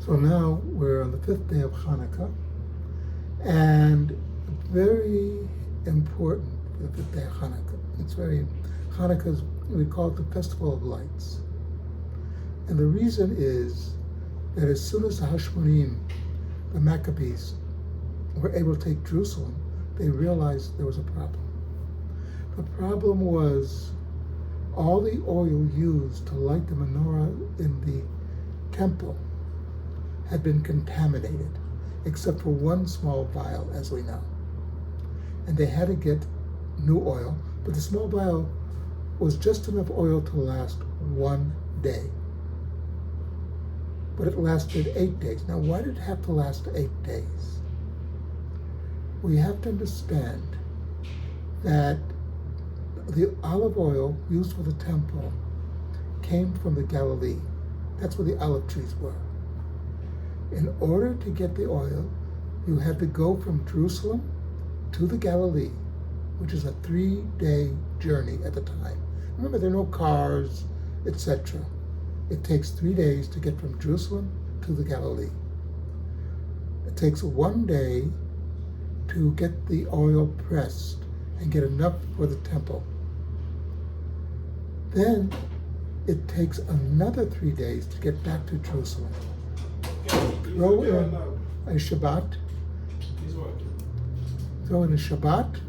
So now we're on the 5th day of Hanukah, and very important for the 5th day of Hanukah. Hanukkah is, we call it the Festival of Lights. And the reason is that as soon as the Hashmonaim, the Maccabees, were able to take Jerusalem, they realized there was a problem. The problem was all the oil used to light the menorah in the temple had been contaminated, except for one small vial, as we know. And they had to get new oil, but the small vial was just enough oil to last one day. But it lasted 8 days. Now, why did it have to last 8 days? We have to understand that the olive oil used for the temple came from the Galilee. That's where the olive trees were. In order to get the oil, you had to go from Jerusalem to the Galilee, which is a 3-day journey at the time. Remember, there are no cars, etc. It takes 3 days to get from Jerusalem to the Galilee. It takes 1 day to get the oil pressed and get enough for the temple. Then it takes another 3 days to get back to Jerusalem. Throw in a Shabbat,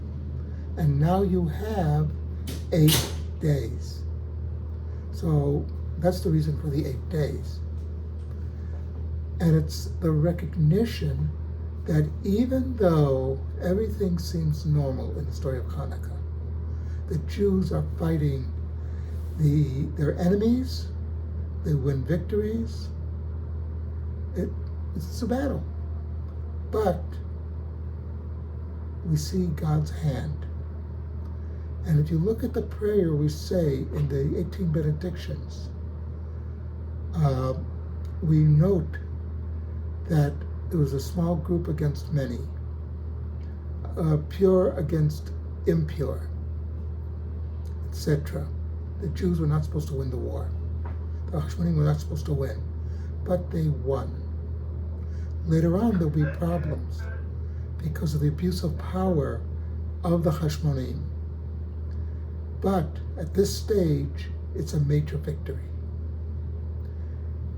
and now you have 8 days. So that's the reason for the 8 days. And it's the recognition that even though everything seems normal in the story of Hanukkah, the Jews are fighting their enemies, they win victories. It's a battle. But we see God's hand. And if you look at the prayer we say in the 18 benedictions, we note that it was a small group against many, pure against impure, etc. The Jews were not supposed to win the war. The Hashmonaim were not supposed to win, but they won. Later on, there'll be problems because of the abuse of power of the Hashmonaim. But at this stage, it's a major victory.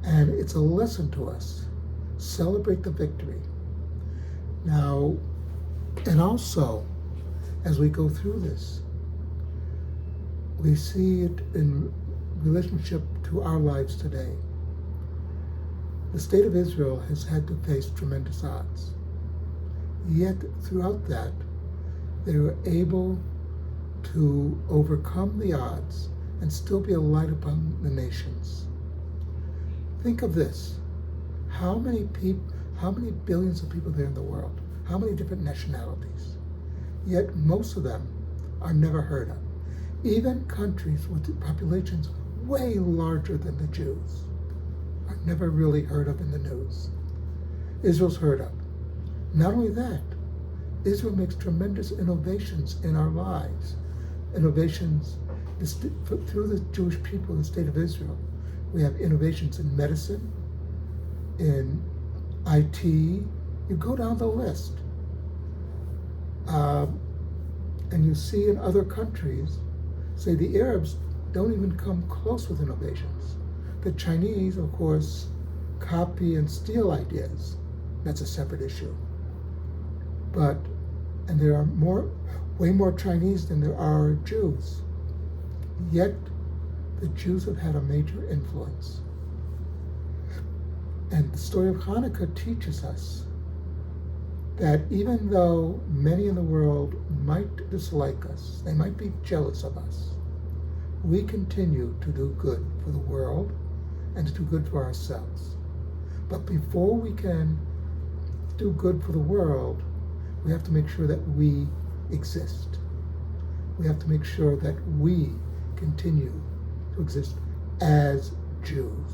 And it's a lesson to us. Celebrate the victory. Now, and also, as we go through this, we see it in relationship to our lives today. The state of Israel has had to face tremendous odds. Yet, throughout that, they were able to overcome the odds and still be a light upon the nations. Think of this. How many billions of people there in the world? How many different nationalities? Yet most of them are never heard of. Even countries with populations way larger than the Jews are never really heard of in the news. Israel's heard of. Not only that, Israel makes tremendous innovations in our lives. Innovations through the Jewish people in the state of Israel. We have innovations in medicine, in IT. You go down the list. And you see in other countries, say the Arabs don't even come close with innovations. The Chinese, of course, copy and steal ideas. That's a separate issue. And there are way more Chinese than there are Jews. Yet, the Jews have had a major influence. And the story of Hanukkah teaches us that even though many in the world might dislike us, they might be jealous of us, we continue to do good for the world and to do good for ourselves. But before we can do good for the world, we have to make sure that we exist. We have to make sure that we continue to exist as Jews.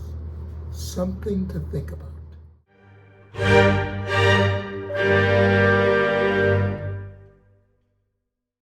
Something to think about.